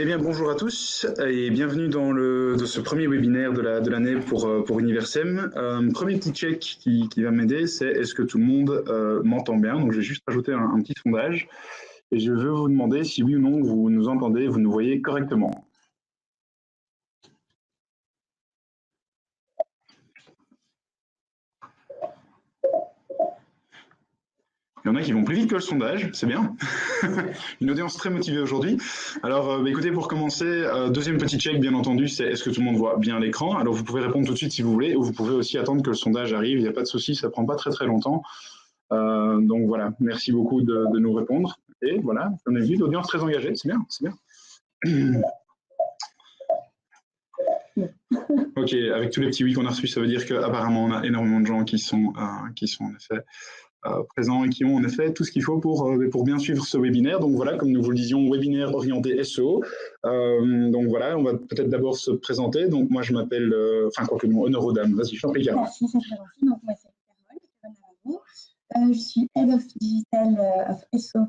Eh bien, bonjour à tous et bienvenue dans ce premier webinaire de l'année pour Universem. Premier petit check qui va m'aider, c'est est-ce que tout le monde m'entend bien? Donc, je vais juste rajouter un petit sondage et je veux vous demander si oui ou non vous nous entendez, vous nous voyez correctement. Il y en a qui vont plus vite que le sondage, c'est bien. Une audience très motivée aujourd'hui. Alors, écoutez, pour commencer, deuxième petit check, bien entendu, c'est est-ce que tout le monde voit bien l'écran? Alors, vous pouvez répondre tout de suite si vous voulez, ou vous pouvez aussi attendre que le sondage arrive, il n'y a pas de souci, ça ne prend pas très longtemps. Donc voilà, merci beaucoup de nous répondre. Et voilà, on a vu l'audience très engagée, c'est bien, c'est bien. Ok, avec tous les petits oui qu'on a reçus, ça veut dire qu'apparemment on a énormément de gens qui sont en effet présents et qui ont en effet tout ce qu'il faut pour bien suivre ce webinaire. Donc voilà, comme nous vous le disions, webinaire orienté SEO. Donc voilà, on va peut-être d'abord se présenter. Donc moi je m'appelle, quoique non, honneur aux dames. Vas-y, je t'en prie, Carole. Merci, c'est très gentil. Donc moi c'est Carole. Je suis Head of Digital of SEO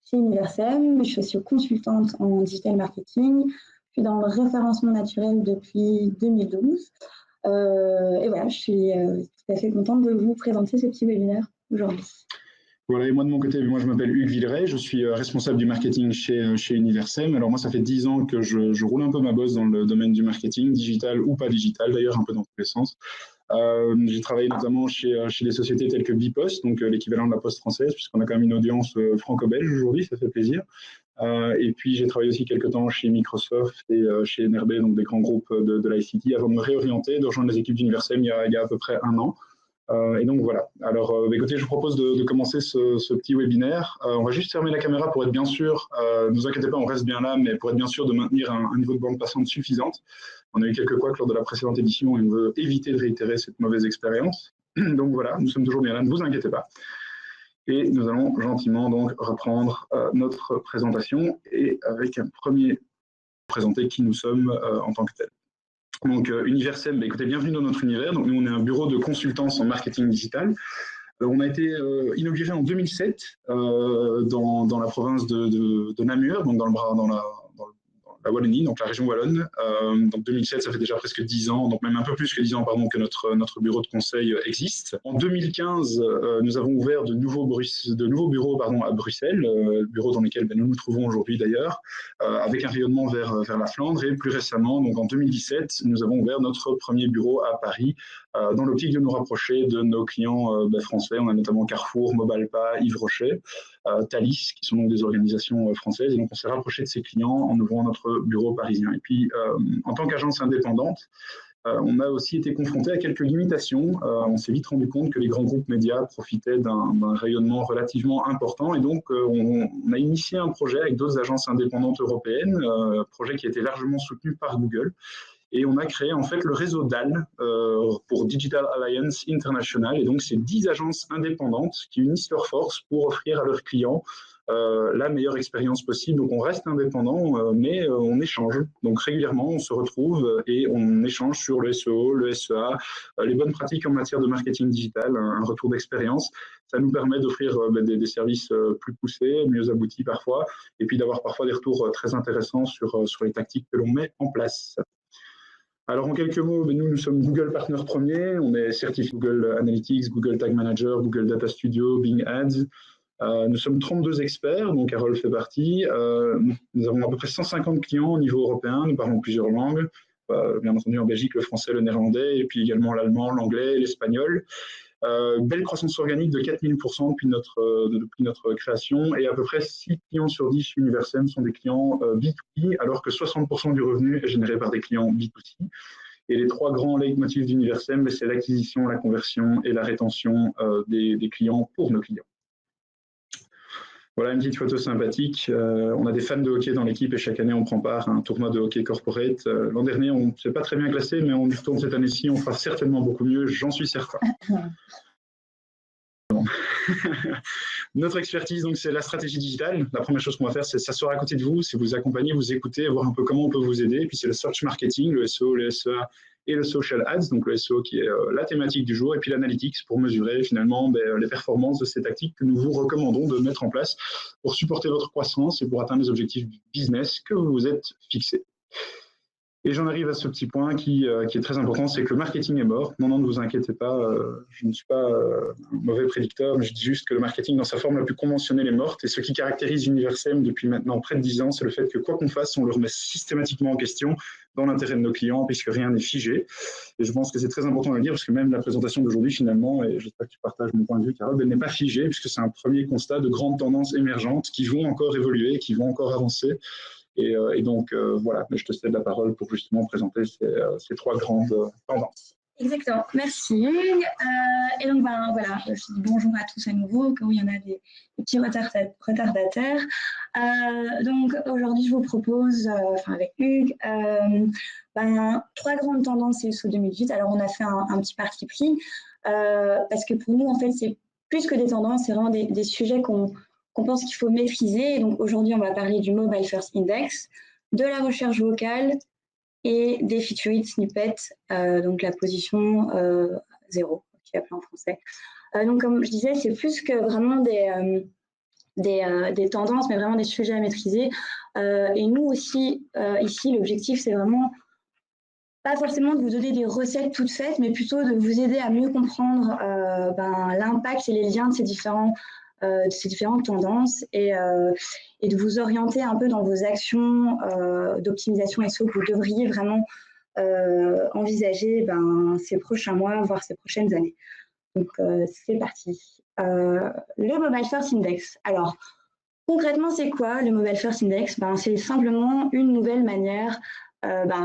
chez Universem. Je suis aussi consultante en digital marketing. Je suis dans le référencement naturel depuis 2012. Et voilà, je suis tout à fait contente de vous présenter ce petit webinaire aujourd'hui. Voilà, et moi de mon côté, moi je m'appelle Hugues Villeray, je suis responsable du marketing chez Universem. Alors moi ça fait 10 ans que je roule un peu ma bosse dans le domaine du marketing, digital ou pas digital d'ailleurs, un peu dans tous les sens. J'ai travaillé notamment chez des sociétés telles que Bipost, donc l'équivalent de la Poste française, puisqu'on a quand même une audience franco-belge aujourd'hui, ça fait plaisir. Et puis j'ai travaillé aussi quelques temps chez Microsoft et chez NRB, donc des grands groupes de l'ICT, avant de me réorienter, de rejoindre les équipes d'Universem il y a à peu près un an. Et donc voilà. Alors écoutez, je vous propose de commencer ce petit webinaire. On va juste fermer la caméra pour être bien sûr, ne vous inquiétez pas, on reste bien là, mais pour être bien sûr de maintenir un niveau de bande passante suffisante. On a eu quelques couacs lors de la précédente édition et on veut éviter de réitérer cette mauvaise expérience. Donc voilà, nous sommes toujours bien là, ne vous inquiétez pas. Et nous allons gentiment donc reprendre notre présentation et avec un premier présenter qui nous sommes en tant que tel. Donc Universem, écoutez, bienvenue dans notre univers. Donc nous on est un bureau de consultance en marketing digital. On a été inauguré en 2007 dans la province de Namur, donc dans la Wallonie, donc la région wallonne. Donc 2007, ça fait déjà presque 10 ans, donc même un peu plus que 10 ans, pardon, que notre bureau de conseil existe. En 2015, nous avons ouvert de nouveaux bureaux à Bruxelles, bureaux dans lesquels nous nous trouvons aujourd'hui d'ailleurs, avec un rayonnement vers la Flandre. Et plus récemment, donc en 2017, nous avons ouvert notre premier bureau à Paris, dans l'optique de nous rapprocher de nos clients français. On a notamment Carrefour, Mobalpa, Yves Rocher, Thalys, qui sont donc des organisations françaises. Et donc, on s'est rapproché de ces clients en ouvrant notre bureau parisien. Et puis, en tant qu'agence indépendante, on a aussi été confronté à quelques limitations. On s'est vite rendu compte que les grands groupes médias profitaient d'un rayonnement relativement important. Et donc, on a initié un projet avec d'autres agences indépendantes européennes, projet qui a été largement soutenu par Google. Et on a créé en fait le réseau DAL pour Digital Alliance International. Et donc, c'est 10 agences indépendantes qui unissent leurs forces pour offrir à leurs clients la meilleure expérience possible. Donc, on reste indépendant, mais on échange. Donc, régulièrement, on se retrouve et on échange sur le SEO, le SEA, les bonnes pratiques en matière de marketing digital, un retour d'expérience. Ça nous permet d'offrir des services plus poussés, mieux aboutis parfois, et puis d'avoir parfois des retours très intéressants sur les tactiques que l'on met en place. Alors en quelques mots, nous sommes Google Partner Premier, on est certifié Google Analytics, Google Tag Manager, Google Data Studio, Bing Ads. Nous sommes 32 experts, dont Carole fait partie. Nous avons à peu près 150 clients au niveau européen, nous parlons plusieurs langues, bien entendu en Belgique, le français, le néerlandais, et puis également l'allemand, l'anglais, l'espagnol. Belle croissance organique de 4000% depuis notre création, et à peu près 6 clients sur 10 chez Universem sont des clients B2B, alors que 60% du revenu est généré par des clients B2C. Et les 3 grands leitmotifs d'Universem, c'est l'acquisition, la conversion et la rétention des clients pour nos clients. Voilà une petite photo sympathique. On a des fans de hockey dans l'équipe et chaque année on prend part à un tournoi de hockey corporate. L'an dernier, on ne s'est pas très bien classé, mais on tourne cette année-ci, on fera certainement beaucoup mieux, j'en suis certain. Notre expertise, donc, c'est la stratégie digitale. La première chose qu'on va faire, c'est s'asseoir à côté de vous, c'est vous accompagner, vous écouter, voir un peu comment on peut vous aider. Et puis, c'est le search marketing, le SEO, le SEA et le social ads, donc le SEO qui est la thématique du jour, et puis l'analytics pour mesurer finalement les performances de ces tactiques que nous vous recommandons de mettre en place pour supporter votre croissance et pour atteindre les objectifs business que vous vous êtes fixés. Et j'en arrive à ce petit point qui est très important, c'est que le marketing est mort. Non, non, ne vous inquiétez pas, je ne suis pas un mauvais prédicteur, mais je dis juste que le marketing dans sa forme la plus conventionnelle est morte. Et ce qui caractérise Universem depuis maintenant près de 10 ans, c'est le fait que quoi qu'on fasse, on le remet systématiquement en question dans l'intérêt de nos clients, puisque rien n'est figé. Et je pense que c'est très important à le dire, parce que même la présentation d'aujourd'hui, finalement, et j'espère que tu partages mon point de vue, Carole, elle n'est pas figée, puisque c'est un premier constat de grandes tendances émergentes qui vont encore évoluer, qui vont encore avancer. Et donc, voilà, je te cède la parole pour justement présenter ces trois grandes tendances. Exactement, merci. Et donc, voilà, je dis bonjour à tous à nouveau, quand il y en a des petits retardataires. Donc, aujourd'hui, je vous propose, avec Hugues, trois grandes tendances CSO 2018. Alors, on a fait un petit parti pris, parce que pour nous, en fait, c'est plus que des tendances, c'est vraiment des sujets qu'on pense qu'il faut maîtriser. Et donc, aujourd'hui, on va parler du Mobile First Index, de la recherche vocale et des featured snippets, donc la position 0, qui est appelée en français. Donc, comme je disais, c'est plus que vraiment des tendances, mais vraiment des sujets à maîtriser. Et nous aussi, ici, l'objectif, c'est vraiment pas forcément de vous donner des recettes toutes faites, mais plutôt de vous aider à mieux comprendre l'impact et les liens de ces différentes tendances et de vous orienter un peu dans vos actions d'optimisation SEO que vous devriez vraiment envisager ces prochains mois, voire ces prochaines années. Donc, c'est parti. Le Mobile First Index. Alors, concrètement, c'est quoi le Mobile First Index? C'est simplement une nouvelle manière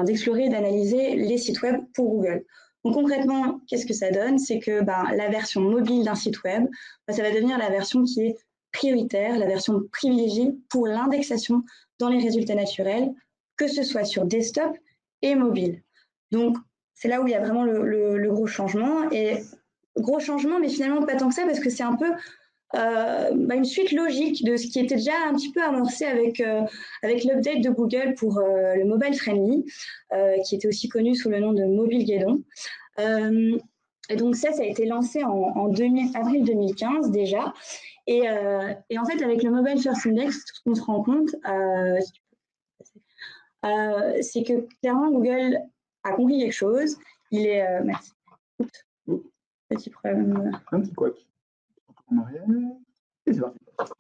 d'explorer et d'analyser les sites web pour Google. Donc concrètement, qu'est-ce que ça donne? C'est que la version mobile d'un site web, ça va devenir la version qui est prioritaire, la version privilégiée pour l'indexation dans les résultats naturels, que ce soit sur desktop et mobile. Donc c'est là où il y a vraiment le gros changement. Et gros changement, mais finalement pas tant que ça, parce que c'est un peu une suite logique de ce qui était déjà un petit peu amorcé avec l'update de Google pour le mobile friendly, qui était aussi connu sous le nom de Mobilegeddon. Et donc ça a été lancé en avril 2015 déjà. Et en fait, avec le Mobile First Index, ce qu'on se rend compte, c'est que clairement Google a compris quelque chose. Il est merci. Oups, petit problème. Un petit couac. En arrière. Et c'est parti.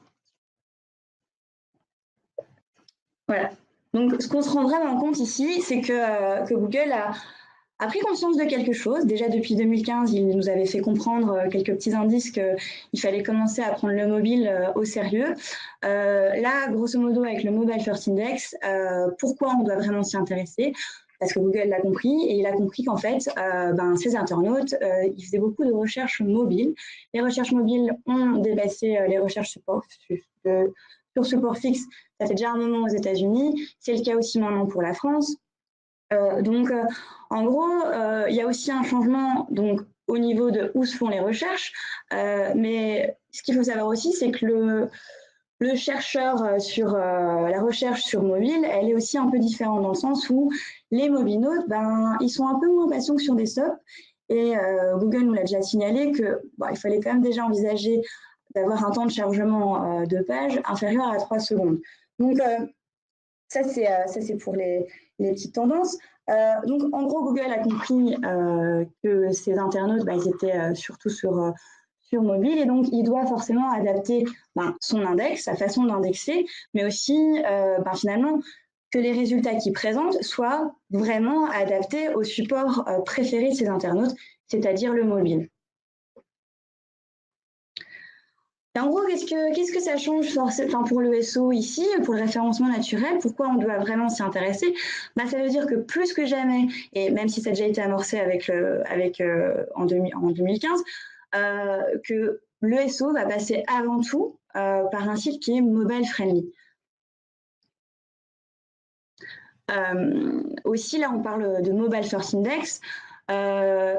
Voilà. Donc, ce qu'on se rend vraiment compte ici, c'est que Google a pris conscience de quelque chose. Déjà, depuis 2015, il nous avait fait comprendre quelques petits indices qu'il fallait commencer à prendre le mobile au sérieux. Là, grosso modo, avec le Mobile First Index, pourquoi on doit vraiment s'y intéresser? Parce que Google l'a compris, et il a compris qu'en fait, ces internautes, ils faisaient beaucoup de recherches mobiles. Les recherches mobiles ont dépassé les recherches sur support fixe. Ça fait déjà un moment aux États-Unis. C'est le cas aussi maintenant pour la France. Donc, en gros, il y a aussi un changement donc, au niveau de où se font les recherches. Mais ce qu'il faut savoir aussi, c'est que le chercheur sur la recherche sur mobile, elle est aussi un peu différente dans le sens où les mobinautes, ils sont un peu moins patients que sur desktop. Et Google nous l'a déjà signalé que il fallait quand même déjà envisager d'avoir un temps de chargement de page inférieur à 3 secondes. Donc, ça, c'est pour les petites tendances. Donc, en gros, Google a compris que ces internautes, ils étaient surtout sur mobile, et donc il doit forcément adapter son index, sa façon d'indexer, mais aussi finalement que les résultats qu'il présente soient vraiment adaptés au support préféré de ces internautes, c'est-à-dire le mobile. Et en gros, qu'est-ce que ça change pour le SEO ici, pour le référencement naturel? Pourquoi on doit vraiment s'y intéresser? Ça veut dire que plus que jamais, et même si ça a déjà été amorcé en 2015, que le SEO va passer avant tout par un site qui est mobile friendly. Aussi, là, on parle de Mobile First Index.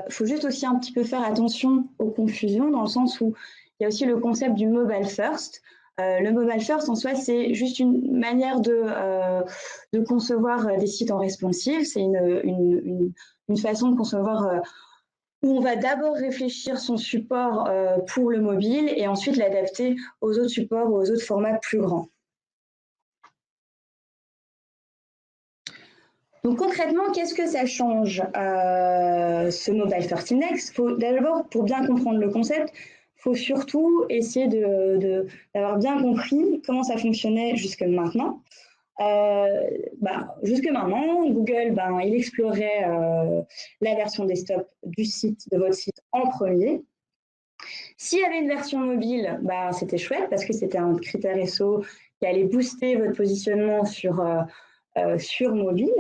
Faut juste aussi un petit peu faire attention aux confusions, dans le sens où il y a aussi le concept du mobile first. Le mobile first, en soi, c'est juste une manière de concevoir des sites en responsive. C'est une façon de concevoir où on va d'abord réfléchir son support pour le mobile et ensuite l'adapter aux autres supports ou aux autres formats plus grands. Donc concrètement, qu'est-ce que ça change ce Mobile First Index? D'abord, pour bien comprendre le concept, il faut surtout essayer d'avoir bien compris comment ça fonctionnait jusque maintenant. Jusque maintenant, Google, il explorait la version desktop de votre site en premier. S'il y avait une version mobile, c'était chouette parce que c'était un critère SEO qui allait booster votre positionnement sur mobile.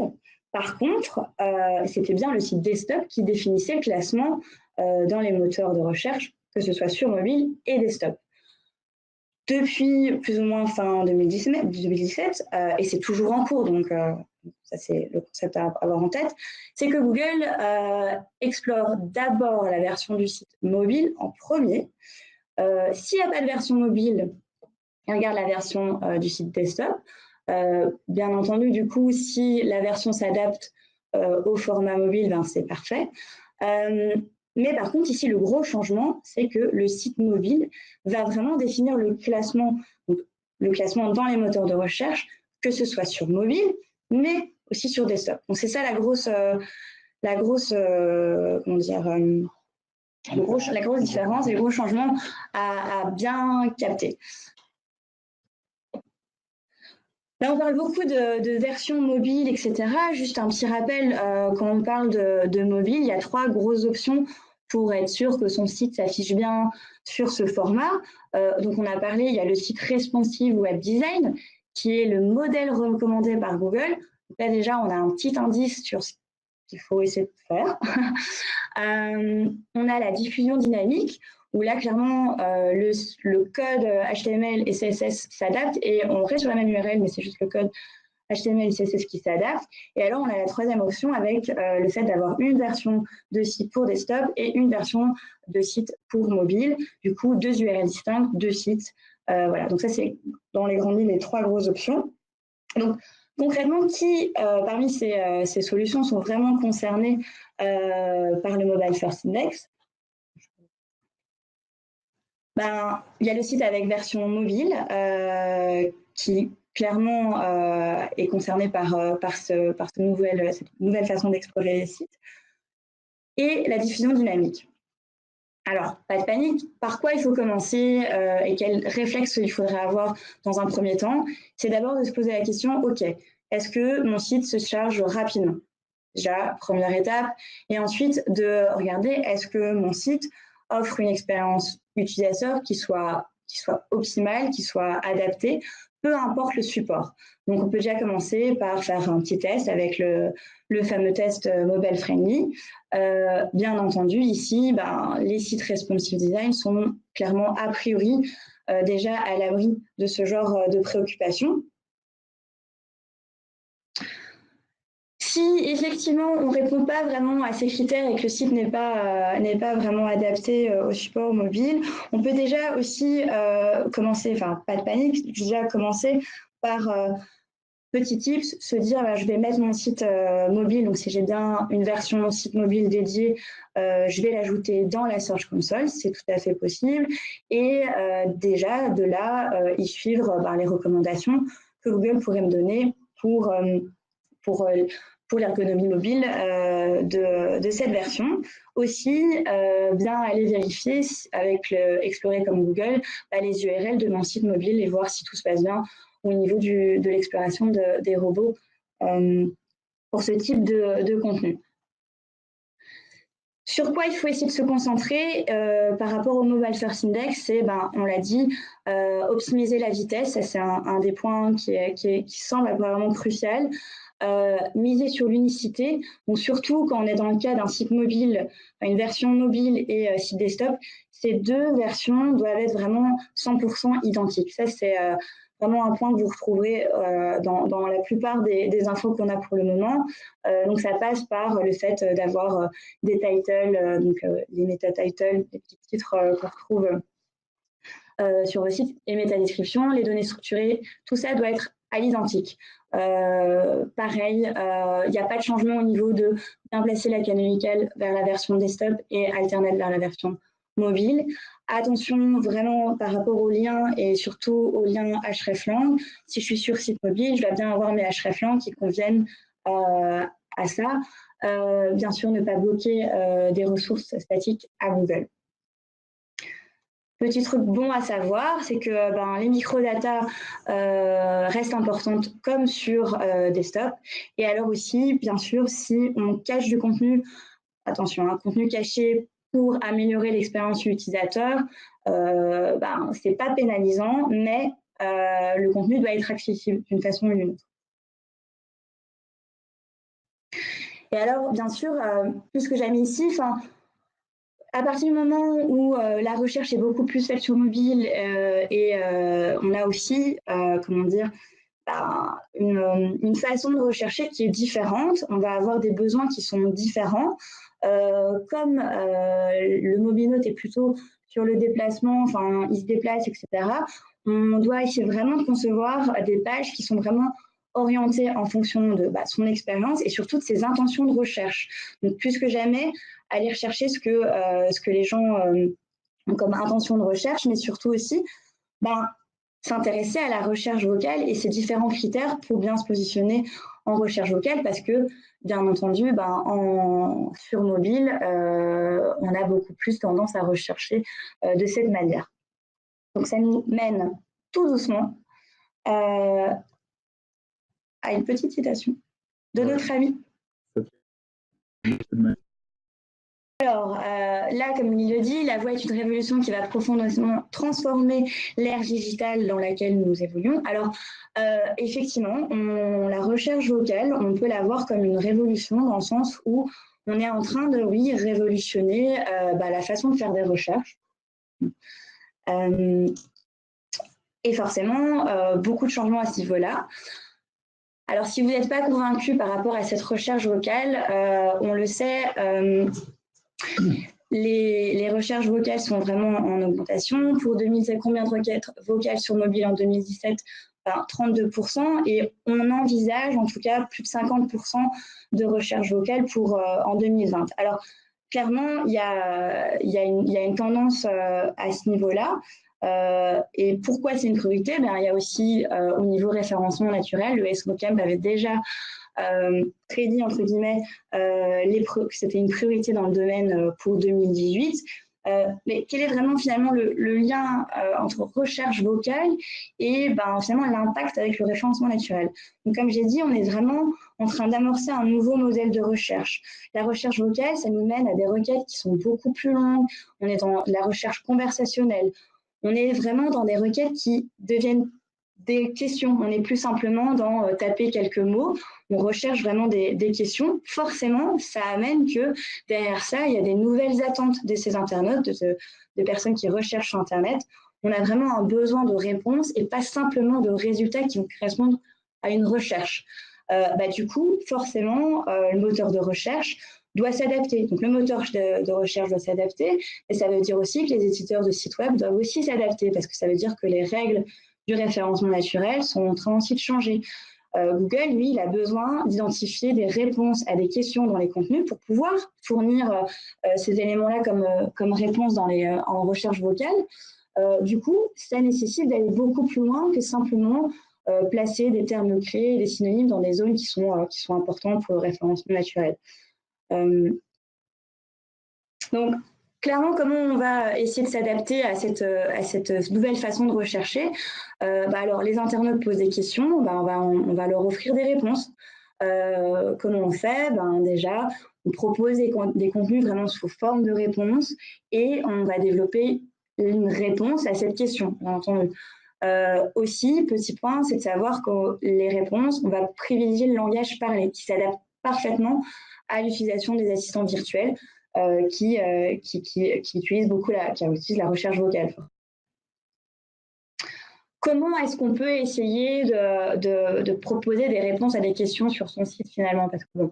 Par contre, c'était bien le site desktop qui définissait le classement dans les moteurs de recherche, que ce soit sur mobile et desktop. Depuis plus ou moins fin 2017, et c'est toujours en cours, donc ça c'est le concept à avoir en tête, c'est que Google explore d'abord la version du site mobile en premier. S'il n'y a pas de version mobile, il regarde la version du site desktop. Bien entendu, du coup, si la version s'adapte au format mobile, c'est parfait. Mais par contre, ici, le gros changement, c'est que le site mobile va vraiment définir le classement dans les moteurs de recherche, que ce soit sur mobile, mais aussi sur desktop. Donc, c'est ça la grosse différence et le gros changement à bien capter. Là, on parle beaucoup de versions mobiles, etc. Juste un petit rappel, quand on parle de mobile, il y a 3 grosses options pour être sûr que son site s'affiche bien sur ce format. Donc, on a parlé, il y a le site Responsive Web Design, qui est le modèle recommandé par Google. Là, déjà, on a un petit indice sur ce qu'il faut essayer de faire. On a la diffusion dynamique, où là, clairement, le code HTML et CSS s'adapte et on reste sur la même URL, mais c'est juste le code HTML et CSS qui s'adapte. Et alors, on a la 3e option avec le fait d'avoir une version de site pour desktop et une version de site pour mobile. Du coup, 2 URL distinctes, 2 sites. Voilà, donc ça, c'est dans les grandes lignes les 3 grosses options. Donc, concrètement, qui parmi ces solutions sont vraiment concernées par le Mobile First Index? Il y a le site avec version mobile qui clairement est concerné par cette nouvelle façon d'explorer les sites et la diffusion dynamique. Alors, pas de panique, par quoi il faut commencer et quel réflexe il faudrait avoir dans un premier temps? C'est d'abord de se poser la question, OK, est-ce que mon site se charge rapidement? Déjà, première étape. Et ensuite, de regarder, est-ce que mon site offre une expérience utilisateur qui soit optimale, qui soit adaptée, peu importe le support. Donc, on peut déjà commencer par faire un petit test avec le fameux test mobile friendly. Bien entendu, ici, les sites responsive design sont clairement a priori déjà à l'abri de ce genre de préoccupations. Si effectivement on ne répond pas vraiment à ces critères et que le site n'est pas vraiment adapté au support mobile, on peut déjà aussi commencer, pas de panique, déjà commencer par petit tips, se dire je vais mettre mon site mobile, donc si j'ai bien une version site mobile dédiée, je vais l'ajouter dans la Search Console, c'est tout à fait possible, et déjà de là y suivre les recommandations que Google pourrait me donner pour l'ergonomie mobile de cette version. Aussi, bien aller vérifier explorer comme Google les URL de mon site mobile et voir si tout se passe bien au niveau de l'exploration des robots pour ce type de contenu. Sur quoi il faut essayer de se concentrer par rapport au Mobile First Index, c'est, on l'a dit, optimiser la vitesse, ça c'est un des points qui semble vraiment crucial. Miser sur l'unicité, donc surtout quand on est dans le cas d'un site mobile, une version mobile et site desktop, ces 2 versions doivent être vraiment 100% identiques. Ça, c'est vraiment un point que vous retrouverez dans la plupart des infos qu'on a pour le moment. Donc, ça passe par le fait d'avoir des titles, les meta-titles, les petits titres qu'on retrouve sur votre site et métadescription, les données structurées, tout ça doit être à l'identique. Pareil, il n'y a pas de changement au niveau de bien placer la canonicale vers la version desktop et alternate vers la version mobile. Attention vraiment par rapport aux liens et surtout aux liens hreflang. Si je suis sur site mobile, je dois bien avoir mes hreflang qui conviennent à ça. Bien sûr, ne pas bloquer des ressources statiques à Google. Petit truc bon à savoir, c'est que les microdata restent importantes comme sur desktop. Et alors aussi, bien sûr, si on cache du contenu, attention, un contenu caché pour améliorer l'expérience utilisateur, c'est pas pénalisant, mais le contenu doit être accessible d'une façon ou d'une autre. Et alors, bien sûr, plus que jamais ici, à partir du moment où la recherche est beaucoup plus faite sur mobile et on a aussi, une façon de rechercher qui est différente, on va avoir des besoins qui sont différents. Comme le mobile-note est plutôt sur le déplacement, il se déplace, etc., on doit essayer vraiment de concevoir des pages qui sont vraiment orientées en fonction de son expérience et surtout de ses intentions de recherche. Donc, plus que jamais, aller rechercher ce que les gens ont comme intention de recherche, mais surtout aussi s'intéresser à la recherche vocale et ses différents critères pour bien se positionner en recherche vocale parce que, bien entendu, sur mobile, on a beaucoup plus tendance à rechercher de cette manière. Donc, ça nous mène tout doucement à une petite citation de notre ami. Alors, là, comme il le dit, la voix est une révolution qui va profondément transformer l'ère digitale dans laquelle nous évoluons. Alors, effectivement, la recherche vocale, on peut la voir comme une révolution dans le sens où on est en train de, oui, révolutionner la façon de faire des recherches. Et forcément, beaucoup de changements à ce niveau-là. Alors, si vous n'êtes pas convaincu par rapport à cette recherche vocale, on le sait, les recherches vocales sont vraiment en augmentation. Pour 2017, combien de requêtes vocales sur mobile en 2017 32%, et on envisage en tout cas plus de 50% de recherche vocale en 2020. Alors, clairement, il y a une tendance à ce niveau-là. Et pourquoi c'est une priorité? Il y a aussi au niveau référencement naturel, le SOCAMP avait déjà prédit, entre guillemets, que c'était une priorité dans le domaine pour 2018. Mais quel est vraiment finalement le lien entre recherche vocale et finalement l'impact avec le référencement naturel? Donc, comme j'ai dit, on est vraiment en train d'amorcer un nouveau modèle de recherche. La recherche vocale, ça nous mène à des requêtes qui sont beaucoup plus longues. On est dans la recherche conversationnelle. On est vraiment dans des requêtes qui deviennent des questions. On n'est plus simplement dans taper quelques mots. On recherche vraiment des questions. Forcément, ça amène que derrière ça, il y a des nouvelles attentes de ces internautes, de personnes qui recherchent sur Internet. On a vraiment un besoin de réponses et pas simplement de résultats qui vont correspondre à une recherche. Du coup, forcément, le moteur de recherche doit s'adapter. Donc, le moteur de recherche doit s'adapter, et ça veut dire aussi que les éditeurs de sites web doivent aussi s'adapter, parce que ça veut dire que les règles du référencement naturel sont en train aussi de changer. Google, lui, il a besoin d'identifier des réponses à des questions dans les contenus pour pouvoir fournir ces éléments-là comme réponse en recherche vocale. Du coup, ça nécessite d'aller beaucoup plus loin que simplement placer des termes clés et des synonymes dans des zones qui sont importantes pour le référencement naturel. Donc, clairement, comment on va essayer de s'adapter à cette nouvelle façon de rechercher? Alors, les internautes posent des questions, on va leur offrir des réponses. Comment on fait? Déjà, on propose des contenus vraiment sous forme de réponses et on va développer une réponse à cette question, bien entendu. Aussi, petit point, c'est de savoir que les réponses, on va privilégier le langage parlé qui s'adapte parfaitement à l'utilisation des assistants virtuels qui utilisent beaucoup la recherche vocale. Comment est-ce qu'on peut essayer de proposer des réponses à des questions sur son site finalement? Parce que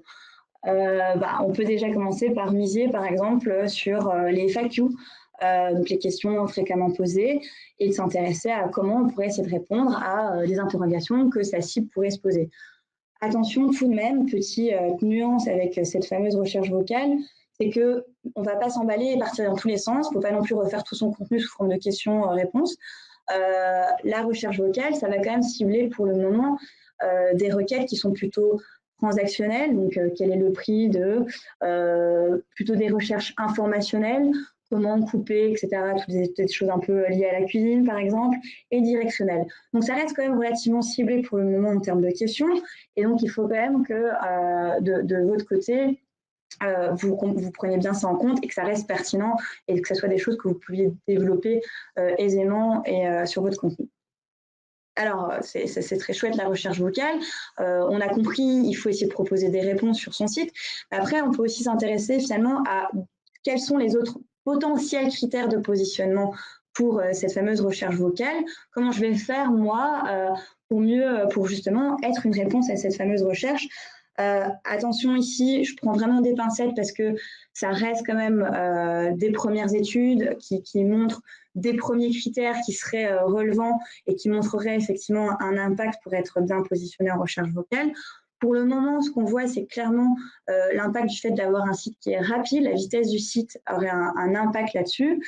on peut déjà commencer par miser, par exemple, sur les FAQ. donc les questions fréquemment posées, et de s'intéresser à comment on pourrait essayer de répondre à des interrogations que sa cible pourrait se poser. Attention tout de même, petite nuance avec cette fameuse recherche vocale, c'est qu'on ne va pas s'emballer et partir dans tous les sens, il ne faut pas non plus refaire tout son contenu sous forme de questions-réponses. La recherche vocale, ça va quand même cibler pour le moment des requêtes qui sont plutôt transactionnelles, donc quel est le prix de, plutôt des recherches informationnelles, comment couper, etc., toutes des choses un peu liées à la cuisine, par exemple, et directionnelles. Donc, ça reste quand même relativement ciblé pour le moment en termes de questions, et donc, il faut quand même que de votre côté, vous preniez bien ça en compte et que ça reste pertinent et que ce soit des choses que vous pouviez développer aisément et sur votre contenu. Alors, c'est très chouette la recherche vocale. On a compris, il faut essayer de proposer des réponses sur son site. Après, on peut aussi s'intéresser finalement à quels sont les autres potentiels critères de positionnement pour cette fameuse recherche vocale. Comment je vais faire, moi, pour justement être une réponse à cette fameuse recherche. Attention ici, je prends vraiment des pincettes parce que ça reste quand même des premières études qui montrent des premiers critères qui seraient relevants et qui montreraient effectivement un impact pour être bien positionné en recherche vocale. Pour le moment, ce qu'on voit, c'est clairement l'impact du fait d'avoir un site qui est rapide. La vitesse du site aurait un impact là-dessus.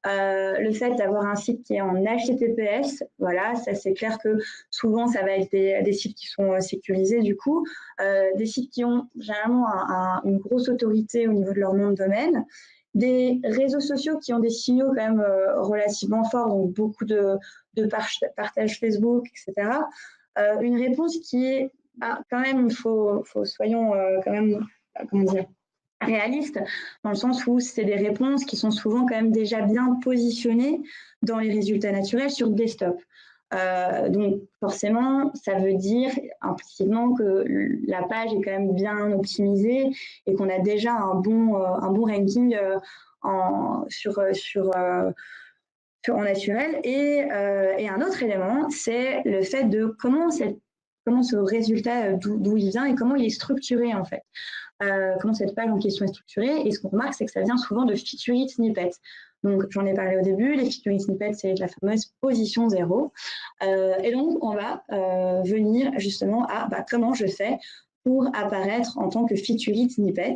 Le fait d'avoir un site qui est en HTTPS, voilà, ça c'est clair que souvent ça va être des sites qui sont sécurisés du coup, des sites qui ont généralement une grosse autorité au niveau de leur nom de domaine, des réseaux sociaux qui ont des signaux quand même relativement forts, donc beaucoup de partage Facebook, etc. Une réponse qui est quand même, soyons quand même, comment dire, réaliste, dans le sens où c'est des réponses qui sont souvent quand même déjà bien positionnées dans les résultats naturels sur desktop. Donc forcément, ça veut dire implicitement que la page est quand même bien optimisée et qu'on a déjà un bon ranking en naturel. Et un autre élément, c'est le fait de comment ce résultat, d'où il vient et comment il est structuré en fait. Comment cette page en question est structurée. Et ce qu'on remarque, c'est que ça vient souvent de featured snippets. Donc, j'en ai parlé au début, les featured snippets, c'est la fameuse position 0. Et donc, on va venir justement à comment je fais pour apparaître en tant que featured snippet.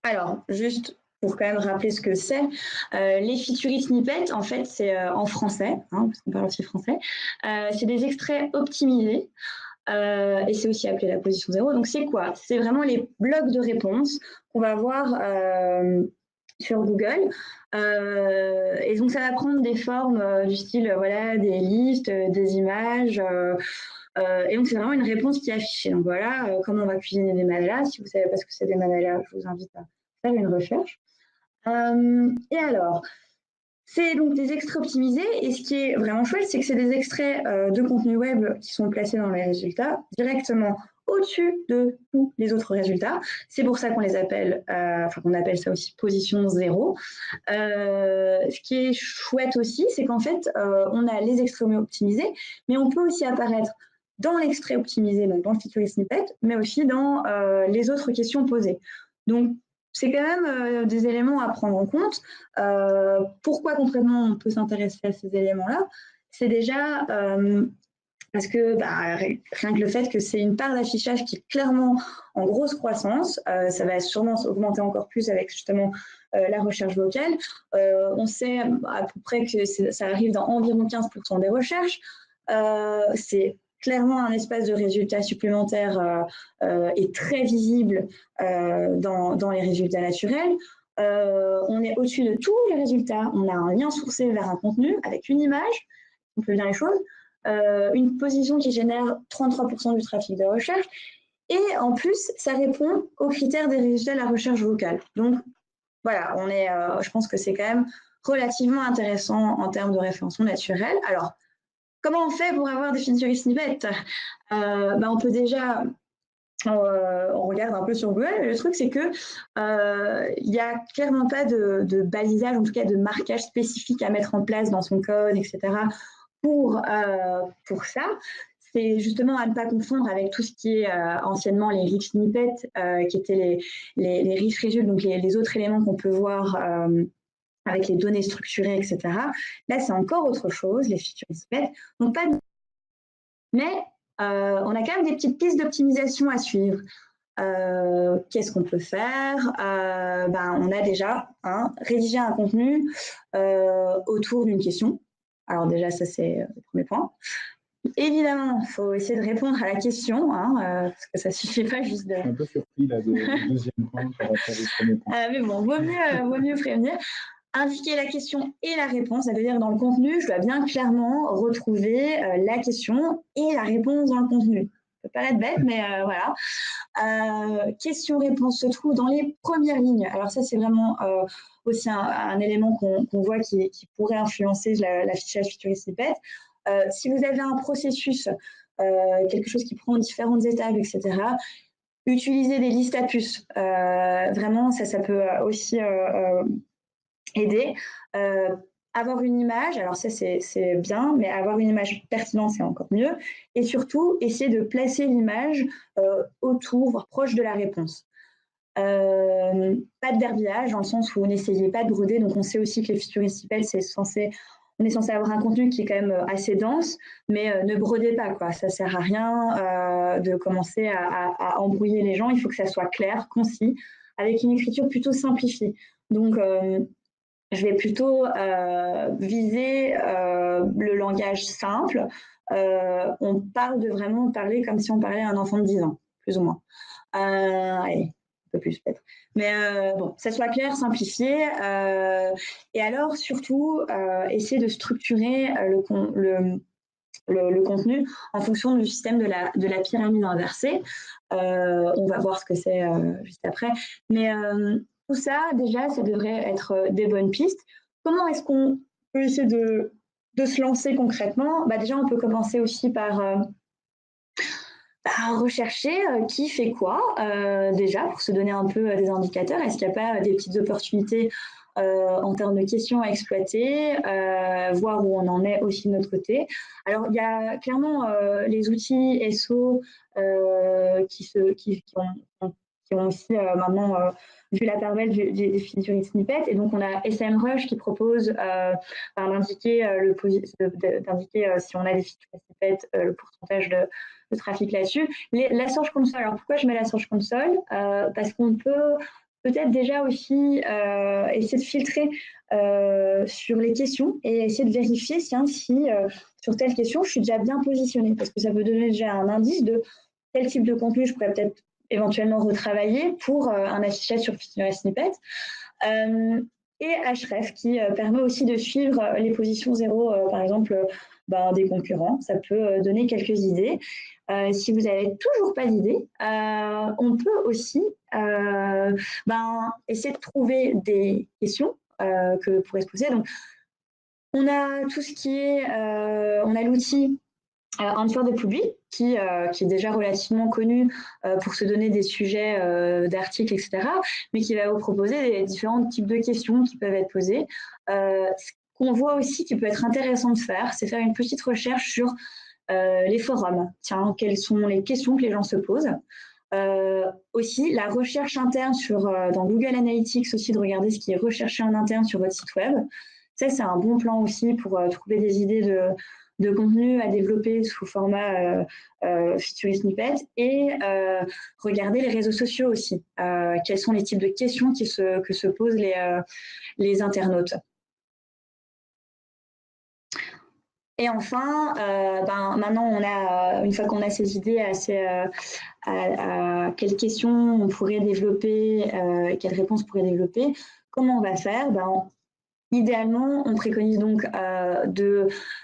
Alors, juste pour quand même rappeler ce que c'est, les featured snippets, en fait, c'est en français, parce qu'on parle aussi français, c'est des extraits optimisés. Et c'est aussi appelé la position 0. Donc, c'est quoi? C'est vraiment les blocs de réponses qu'on va voir sur Google. Et donc, ça va prendre des formes du style, voilà, des listes, des images. Et donc, c'est vraiment une réponse qui est affichée. Donc, voilà, comment on va cuisiner des manalas. Si vous ne savez pas ce que c'est des manalas, je vous invite à faire une recherche. Et alors, c'est donc des extraits optimisés et ce qui est vraiment chouette, c'est que c'est des extraits de contenu web qui sont placés dans les résultats directement au-dessus de tous les autres résultats. C'est pour ça qu'on les appelle, qu'on appelle ça aussi position 0. Ce qui est chouette aussi, c'est qu'en fait, on a les extraits optimisés, mais on peut aussi apparaître dans l'extrait optimisé, donc dans le featured snippet, mais aussi dans les autres questions posées. Donc, c'est quand même des éléments à prendre en compte. Pourquoi concrètement on peut s'intéresser à ces éléments-là? C'est déjà parce que rien que le fait que c'est une part d'affichage qui est clairement en grosse croissance, ça va sûrement augmenter encore plus avec justement la recherche vocale. On sait à peu près que ça arrive dans environ 15% des recherches. C'est clairement un espace de résultats supplémentaires et très visible dans les résultats naturels. On est au-dessus de tous les résultats. On a un lien sourcé vers un contenu avec une image, on peut bien les choses, une position qui génère 33% du trafic de recherche. Et en plus, ça répond aux critères des résultats de la recherche vocale. Donc, voilà, je pense que c'est quand même relativement intéressant en termes de référencement naturel. Alors, comment on fait pour avoir des featured snippets? On peut déjà, on regarde un peu sur Google, mais le truc c'est que il n'y a clairement pas de balisage, en tout cas de marquage spécifique à mettre en place dans son code, etc. pour ça. C'est justement à ne pas confondre avec tout ce qui est anciennement les rich snippets, qui étaient les rich results, donc les autres éléments qu'on peut voir avec les données structurées, etc. Là, c'est encore autre chose, les features snippets. Donc, pas de... Mais on a quand même des petites pistes d'optimisation à suivre. Qu'est-ce qu'on peut faire? On a déjà rédiger un contenu autour d'une question. Alors déjà, ça c'est le premier point. Évidemment, il faut essayer de répondre à la question, parce que ça ne suffit pas juste de... Je suis un peu surpris là, du deuxième point par rapport au premier point. Mais bon, vaut mieux prévenir. Indiquer la question et la réponse, ça veut dire dans le contenu, je dois bien clairement retrouver la question et la réponse dans le contenu. Ça peut paraître bête, mais voilà. Question-réponse se trouve dans les premières lignes. Alors ça, c'est vraiment aussi un élément qu'on voit qui pourrait influencer l'affichage feature snippet. Si vous avez un processus, quelque chose qui prend différentes étapes, etc., utilisez des listes à puces. Vraiment, ça peut aussi aider. Avoir une image, alors ça c'est bien, mais avoir une image pertinente, c'est encore mieux. Et surtout, essayer de placer l'image autour, voire proche de la réponse. Pas de verbiage, dans le sens où vous n'essayez pas de broder. Donc, on sait aussi que les feature snippets, on est censé avoir un contenu qui est quand même assez dense, mais ne brodez pas, quoi. Ça sert à rien de commencer à embrouiller les gens. Il faut que ça soit clair, concis, avec une écriture plutôt simplifiée. Donc, je vais plutôt viser le langage simple. On parle de vraiment parler comme si on parlait à un enfant de 10 ans, plus ou moins. Allez, un peu plus peut-être. Mais bon, ça soit clair, simplifié. Et alors, surtout, essayer de structurer le contenu en fonction du système de la pyramide inversée. On va voir ce que c'est juste après. Mais tout ça, déjà, ça devrait être des bonnes pistes. Comment est-ce qu'on peut essayer de se lancer concrètement? Déjà, on peut commencer aussi par rechercher qui fait quoi, déjà, pour se donner un peu des indicateurs. Est-ce qu'il n'y a pas des petites opportunités en termes de questions à exploiter, voir où on en est aussi de notre côté. Alors, il y a clairement les outils SO qui ont aussi maintenant vu la part belle des feature snippets. Et donc, on a SEMrush qui propose d'indiquer si on a des feature snippets, le pourcentage de trafic là-dessus. La Search Console, alors pourquoi je mets la Search Console? Parce qu'on peut peut-être déjà aussi essayer de filtrer sur les questions et essayer de vérifier si sur telle question, je suis déjà bien positionnée, parce que ça peut donner déjà un indice de quel type de contenu je pourrais peut-être éventuellement retravailler pour un affichage sur feature snippet. Et Href qui permet aussi de suivre les positions zéro, par exemple, des concurrents. Ça peut donner quelques idées. Si vous n'avez toujours pas d'idée, on peut aussi essayer de trouver des questions que pourrait se poser. Donc, on a tout ce qui est, on a l'outil Answer the Public qui est déjà relativement connu pour se donner des sujets d'articles, etc., mais qui va vous proposer des différents types de questions qui peuvent être posées. Ce qu'on voit aussi qui peut être intéressant de faire, c'est faire une petite recherche sur les forums. Tiens, quelles sont les questions que les gens se posent. Aussi, la recherche interne dans Google Analytics, aussi de regarder ce qui est recherché en interne sur votre site web. Ça, c'est un bon plan aussi pour trouver des idées de contenu à développer sous format feature snippet et regarder les réseaux sociaux aussi. Quels sont les types de questions que se posent les internautes. Et enfin, maintenant, une fois qu'on a ces idées à quelles questions on pourrait développer, quelles réponses on pourrait développer, comment on va faire? Idéalement, on préconise donc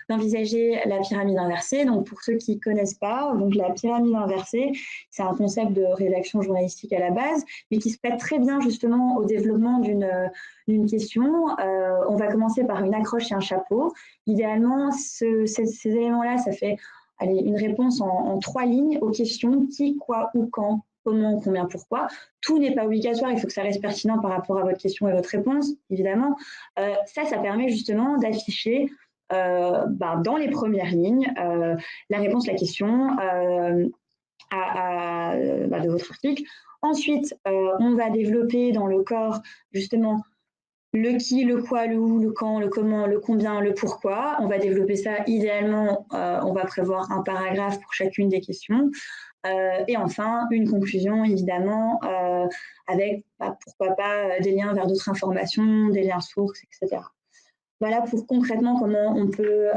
d'envisager la pyramide inversée. Donc, pour ceux qui ne connaissent pas, donc la pyramide inversée, c'est un concept de rédaction journalistique à la base, mais qui se prête très bien justement au développement d'une question. On va commencer par une accroche et un chapeau. Idéalement, ces éléments-là, ça fait une réponse en 3 lignes aux questions qui, quoi, où, quand, comment, combien, pourquoi. Tout n'est pas obligatoire, il faut que ça reste pertinent par rapport à votre question et votre réponse, évidemment. Ça permet justement d'afficher dans les premières lignes la réponse, la question de votre article. Ensuite, on va développer dans le corps justement le qui, le quoi, le où, le quand, le comment, le combien, le pourquoi. On va développer ça idéalement, on va prévoir un paragraphe pour chacune des questions. Et enfin, une conclusion, évidemment, avec, pourquoi pas, des liens vers d'autres informations, des liens sources, etc. Voilà pour concrètement comment on peut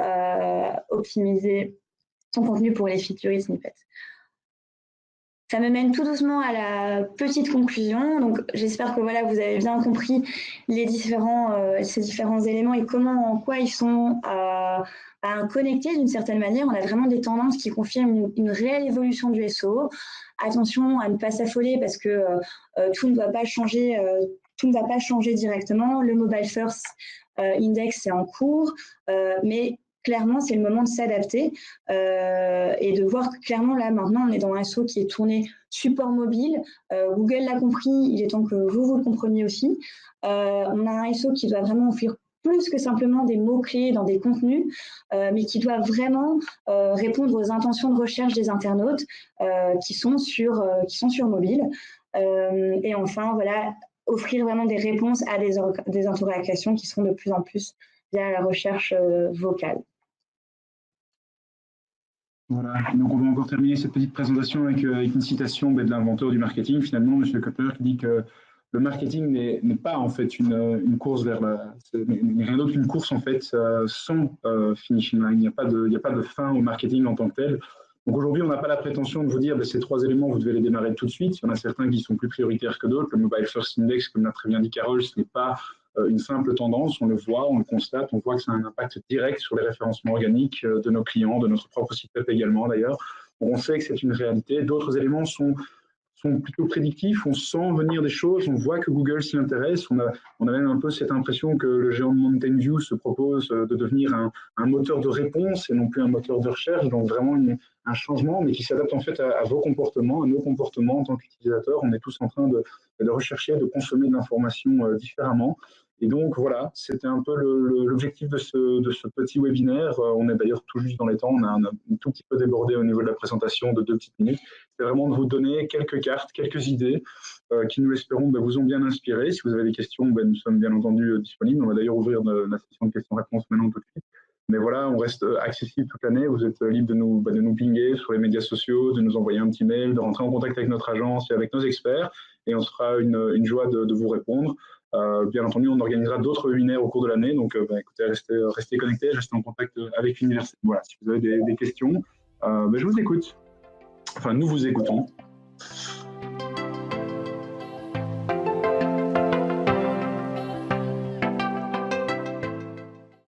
optimiser son contenu pour les featured snippets. Ça me mène tout doucement à la petite conclusion. Donc, j'espère que voilà, vous avez bien compris ces différents éléments et en quoi ils sont connectés d'une certaine manière. On a vraiment des tendances qui confirment une réelle évolution du SEO. Attention à ne pas s'affoler parce que tout ne va pas changer. Tout ne va pas changer directement. Le mobile first index, c'est en cours, mais clairement, c'est le moment de s'adapter et de voir que clairement, là, maintenant, on est dans un SEO qui est tourné support mobile. Google l'a compris, il est temps que vous le compreniez aussi. On a un SEO qui doit vraiment offrir plus que simplement des mots-clés dans des contenus, mais qui doit vraiment répondre aux intentions de recherche des internautes qui sont sur mobile. Et enfin, voilà, offrir vraiment des réponses à des interrogations qui sont de plus en plus via la recherche vocale. Voilà, donc on va encore terminer cette petite présentation avec une citation de l'inventeur du marketing, finalement, M. Kotler, qui dit que le marketing n'est pas en fait une course vers rien d'autre qu'une course en fait sans finishing line. Il n'y a pas de fin au marketing en tant que tel. Donc aujourd'hui, on n'a pas la prétention de vous dire ces trois éléments, vous devez les démarrer tout de suite. Il y en a certains qui sont plus prioritaires que d'autres. Le Mobile First Index, comme l'a très bien dit Carole, ce n'est pas une simple tendance, on le voit, on le constate, on voit que ça a un impact direct sur les référencements organiques de nos clients, de notre propre site web également d'ailleurs. On sait que c'est une réalité. D'autres éléments sont plutôt prédictifs, on sent venir des choses, on voit que Google s'y intéresse, on a même un peu cette impression que le géant de Mountain View se propose de devenir un moteur de réponse et non plus un moteur de recherche, donc vraiment un changement, mais qui s'adapte en fait à vos comportements, à nos comportements en tant qu'utilisateurs. On est tous en train de rechercher, de consommer de l'information différemment. Et donc voilà, c'était un peu l'objectif de ce petit webinaire. On est d'ailleurs tout juste dans les temps, on a un tout petit peu débordé au niveau de la présentation de 2 petites minutes. C'est vraiment de vous donner quelques cartes, quelques idées qui, nous l'espérons, vous ont bien inspiré. Si vous avez des questions, nous sommes bien entendu disponibles. On va d'ailleurs ouvrir la session de questions-réponses maintenant tout de suite. Mais voilà, on reste accessible toute l'année. Vous êtes libre de nous pinguer sur les médias sociaux, de nous envoyer un petit mail, de rentrer en contact avec notre agence et avec nos experts. Et on sera une joie de vous répondre. Bien entendu, on organisera d'autres webinaires au cours de l'année. Donc, écoutez, restez connectés, restez en contact avec l'université. Voilà, si vous avez des questions, je vous écoute. Enfin, nous vous écoutons.